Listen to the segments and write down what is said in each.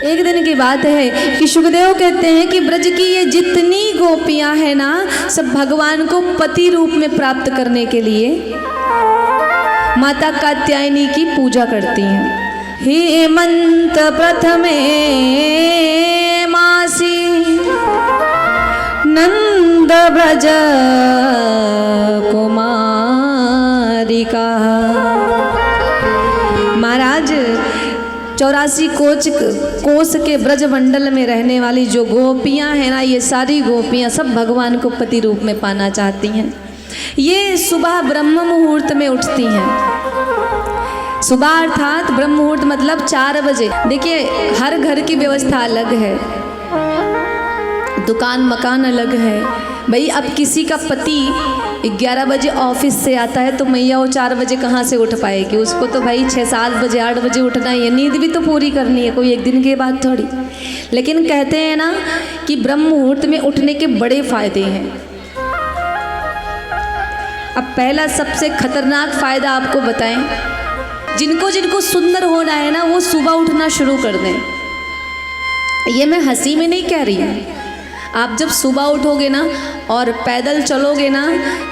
एक दिन की बात है कि सुखदेव कहते हैं कि ब्रज की ये जितनी गोपियां हैं ना, सब भगवान को पति रूप में प्राप्त करने के लिए माता कात्यायनी की पूजा करती हैं। हेमंत प्रथमे मासी नंद ब्रज कुमारिका। महाराज 84 कोस के ब्रज मंडल में रहने वाली जो गोपियां हैं ना, ये सारी गोपियां सब भगवान को पति रूप में पाना चाहती हैं। ये सुबह ब्रह्म मुहूर्त में उठती हैं। सुबह अर्थात ब्रह्म मुहूर्त मतलब 4 बजे। देखिए हर घर की व्यवस्था अलग है, दुकान मकान अलग है। भाई अब किसी का पति 11 बजे ऑफिस से आता है तो मैया वो 4 बजे कहाँ से उठ पाएगी? उसको तो भाई 6-7 बजे 8 बजे उठना है, नींद भी तो पूरी करनी है, कोई एक दिन की बात थोड़ी। लेकिन कहते हैं ना कि ब्रह्म मुहूर्त में उठने के बड़े फायदे हैं। अब पहला सबसे खतरनाक फायदा आपको बताएं, जिनको जिनको सुंदर होना है ना, वो सुबह उठना शुरू कर दें। ये मैं हंसी में नहीं कह रही हूँ। आप जब सुबह उठोगे ना और पैदल चलोगे ना,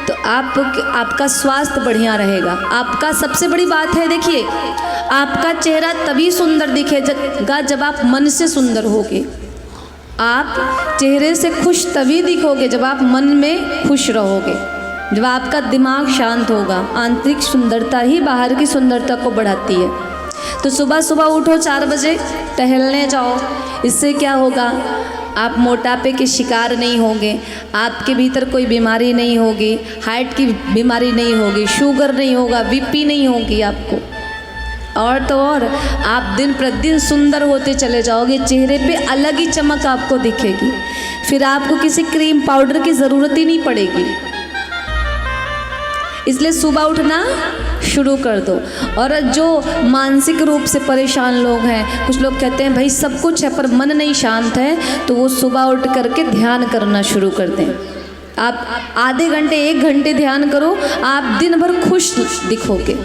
तो आपका स्वास्थ्य बढ़िया रहेगा। आपका सबसे बड़ी बात है, देखिए आपका चेहरा तभी सुंदर दिखेगा जब आप मन से सुंदर होगे। आप चेहरे से खुश तभी दिखोगे जब आप मन में खुश रहोगे, जब आपका दिमाग शांत होगा। आंतरिक सुंदरता ही बाहर की सुंदरता को बढ़ाती है। तो सुबह सुबह उठो, 4 बजे टहलने जाओ। इससे क्या होगा? आप मोटापे के शिकार नहीं होंगे, आपके भीतर कोई बीमारी नहीं होगी, हार्ट की बीमारी नहीं होगी, शुगर नहीं होगा, बीपी नहीं होगी आपको। और तो और आप दिन प्रतिदिन सुंदर होते चले जाओगे, चेहरे पे अलग ही चमक आपको दिखेगी। फिर आपको किसी क्रीम पाउडर की ज़रूरत ही नहीं पड़ेगी। इसलिए सुबह उठना शुरू कर दो। और जो मानसिक रूप से परेशान लोग हैं, कुछ लोग कहते हैं भाई सब कुछ है पर मन नहीं शांत है, तो वो सुबह उठ करके ध्यान करना शुरू कर दें। आप आधे घंटे 1 घंटे ध्यान करो, आप दिन भर खुश दिखोगे।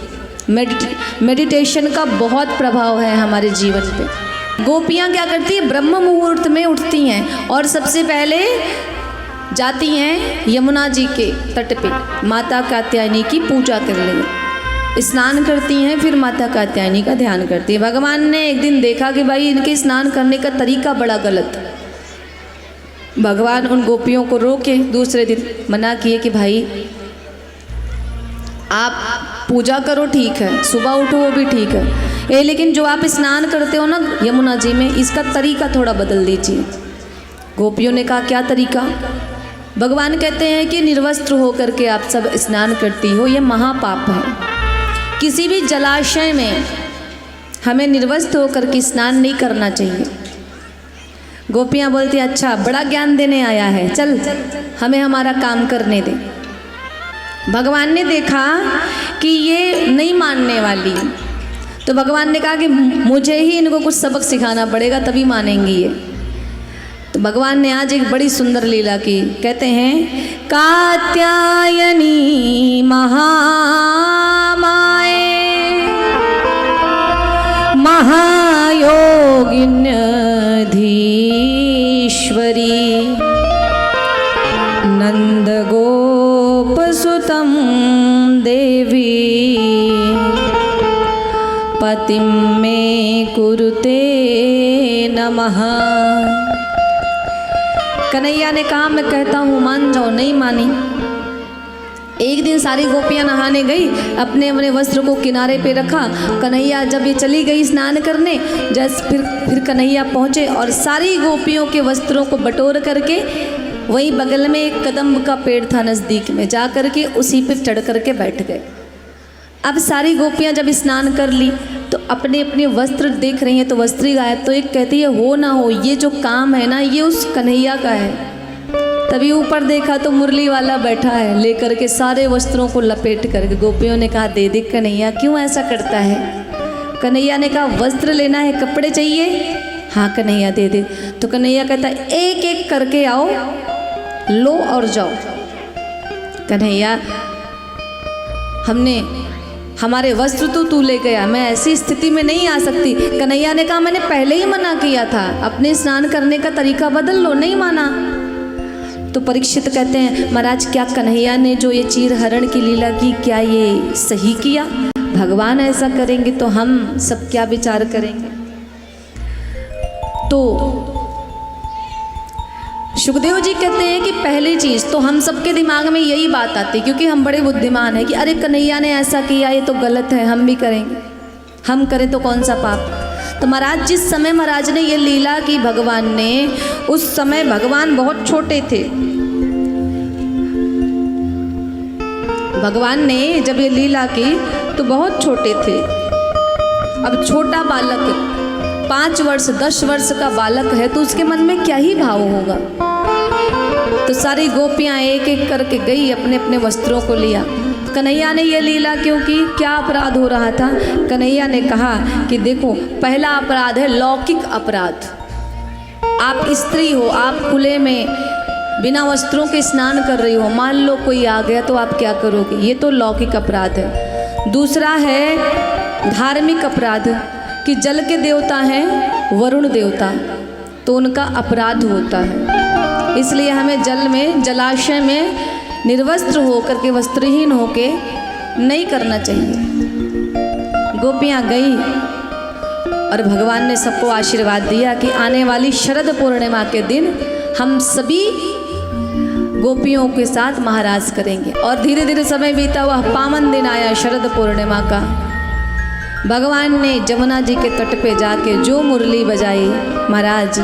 मेडिटेशन का बहुत प्रभाव है हमारे जीवन पे। गोपियाँ क्या करती हैं? ब्रह्म मुहूर्त में उठती हैं और सबसे पहले जाती हैं यमुना जी के तट पे, माता कात्यायनी की पूजा कर लेंगे। स्नान करती हैं, फिर माता कात्यायनी का ध्यान करती है। भगवान ने एक दिन देखा कि भाई इनके स्नान करने का तरीका बड़ा गलत है। भगवान उन गोपियों को रोके, दूसरे दिन मना किए कि भाई आप पूजा करो ठीक है, सुबह उठो वो भी ठीक है, लेकिन जो आप स्नान करते हो ना यमुना जी में, इसका तरीका थोड़ा बदल दीजिए। गोपियों ने कहा क्या तरीका? भगवान कहते हैं कि निर्वस्त्र होकर के आप सब स्नान करती हो, ये महापाप है। किसी भी जलाशय में हमें निर्वस्त्र होकर के स्नान नहीं करना चाहिए। गोपियाँ बोलती अच्छा बड़ा ज्ञान देने आया है, चल हमें हमारा काम करने दे। भगवान ने देखा कि ये नहीं मानने वाली, तो भगवान ने कहा कि मुझे ही इनको कुछ सबक सिखाना पड़ेगा तभी मानेंगी ये। तो भगवान ने आज एक बड़ी सुंदर लीला की। कहते हैं कात्यायनी महामाये महायोगिन्य धीश्वरी नंद गोपसुतं देवी पतिं मे कुरुते नमः। कन्हैया ने कहा मैं कहता हूँ मान जाओ, नहीं मानी। एक दिन सारी गोपियाँ नहाने गई, अपने अपने वस्त्र को किनारे पे रखा। कन्हैया जब ये चली गई स्नान करने, जैसे फिर कन्हैया पहुँचे और सारी गोपियों के वस्त्रों को बटोर करके वहीं बगल में एक कदम्ब का पेड़ था नज़दीक में, जा करके उसी पे चढ़ करके बैठ गए। अब सारी गोपियाँ जब स्नान कर ली तो अपने अपने वस्त्र देख रही हैं, तो वस्त्र ही गायब। तो एक कहती है हो ना हो ये जो काम है ना ये उस कन्हैया का है। तभी ऊपर देखा तो मुरली वाला बैठा है, लेकर के सारे वस्त्रों को लपेट करके। गोपियों ने कहा दे दे कन्हैया, क्यों ऐसा करता है? कन्हैया ने कहा वस्त्र लेना है, कपड़े चाहिए? हाँ कन्हैया दे दे। तो कन्हैया कहता है एक एक करके आओ, लो और जाओ। कन्हैया हमने हमारे वस्त्र तो तू ले गया, मैं ऐसी स्थिति में नहीं आ सकती। कन्हैया ने कहा मैंने पहले ही मना किया था, अपने स्नान करने का तरीका बदल लो, नहीं माना। तो परीक्षित कहते हैं महाराज क्या कन्हैया ने जो ये चीर हरण की लीला की, क्या ये सही किया? भगवान ऐसा करेंगे तो हम सब क्या विचार करेंगे? तो सुखदेव जी कहते हैं कि पहली चीज़ तो हम सबके दिमाग में यही बात आती, क्योंकि हम बड़े बुद्धिमान हैं कि अरे कन्हैया ने ऐसा किया, ये तो गलत है, हम भी करेंगे, हम करें तो कौन सा पाप। तो महाराज जिस समय महाराज ने ये लीला की भगवान ने, उस समय भगवान बहुत छोटे थे। भगवान ने जब ये लीला की तो बहुत छोटे थे। अब छोटा बालक 5 वर्ष 10 वर्ष का बालक है तो उसके मन में क्या ही भाव होगा। तो सारी गोपियां एक एक करके गई, अपने अपने वस्त्रों को लिया। कन्हैया ने ये लीला क्यों की, क्या अपराध हो रहा था? कन्हैया ने कहा कि देखो पहला अपराध है लौकिक अपराध। आप स्त्री हो, आप खुले में बिना वस्त्रों के स्नान कर रही हो, मान लो कोई आ गया तो आप क्या करोगे? ये तो लौकिक अपराध है। दूसरा है धार्मिक अपराध कि जल के देवता हैं वरुण देवता, तो उनका अपराध होता है। इसलिए हमें जल में, जलाशय में निर्वस्त्र होकर के, वस्त्रहीन होके नहीं करना चाहिए। गोपियाँ गई और भगवान ने सबको आशीर्वाद दिया कि आने वाली शरद पूर्णिमा के दिन हम सभी गोपियों के साथ महाराज करेंगे। और धीरे धीरे समय बीता, वह पावन दिन आया शरद पूर्णिमा का। भगवान ने जमुना जी के तट पे जाके जो मुरली बजाई महाराज,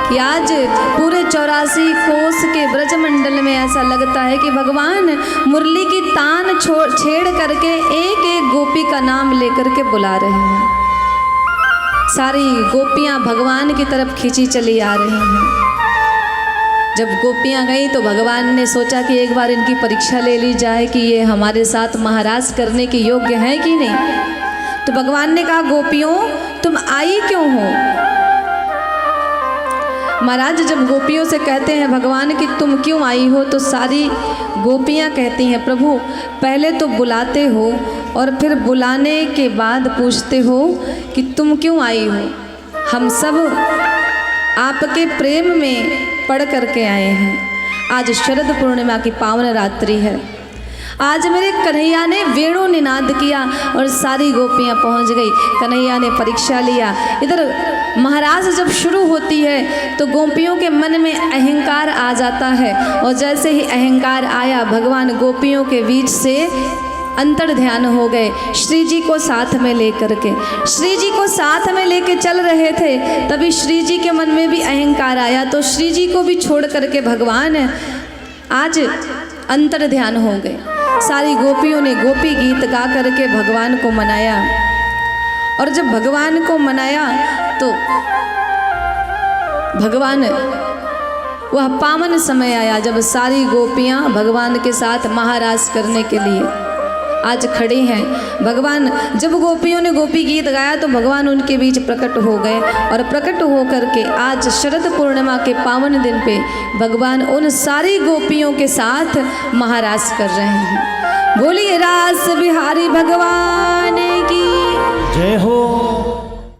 कि आज पूरे 84 कोस के ब्रजमंडल में ऐसा लगता है कि भगवान मुरली की तान छेड़ करके एक एक गोपी का नाम लेकर के बुला रहे हैं। सारी गोपियां भगवान की तरफ खींची चली आ रही हैं। जब गोपियां गई तो भगवान ने सोचा कि एक बार इनकी परीक्षा ले ली जाए कि ये हमारे साथ महाराज करने के योग्य हैं कि नहीं। तो भगवान ने कहा गोपियों तुम आई क्यों हो? महाराज जब गोपियों से कहते हैं भगवान कि तुम क्यों आई हो, तो सारी गोपियां कहती हैं प्रभु पहले तो बुलाते हो और फिर बुलाने के बाद पूछते हो कि तुम क्यों आई हो। हम सब आपके प्रेम में पढ़ करके आए हैं। आज शरद पूर्णिमा की पावन रात्रि है। आज मेरे कन्हैया ने वेणु निनाद किया और सारी गोपियां पहुंच गई। कन्हैया ने परीक्षा लिया। इधर महाराज जब शुरू होती है तो गोपियों के मन में अहंकार आ जाता है, और जैसे ही अहंकार आया भगवान गोपियों के बीच से अंतर ध्यान हो गए। श्री जी को साथ में लेकर के, श्री जी को साथ में लेके चल रहे थे, तभी श्री जी के मन में भी अहंकार आया, तो श्री जी को भी छोड़ करके भगवान आज अंतर ध्यान हो गए। सारी गोपियों ने गोपी गीत गा करके भगवान को मनाया, और जब भगवान को मनाया तो भगवान, वह पावन समय आया जब सारी गोपियां भगवान के साथ महाराज करने के लिए आज खड़े हैं। भगवान जब गोपियों ने गोपी गीत गाया तो भगवान उनके बीच प्रकट हो गए, और प्रकट हो करके आज शरद पूर्णिमा के पावन दिन पे भगवान उन सारी गोपियों के साथ महाराज कर रहे हैं। बोलिए रास बिहारी भगवान की जय हो।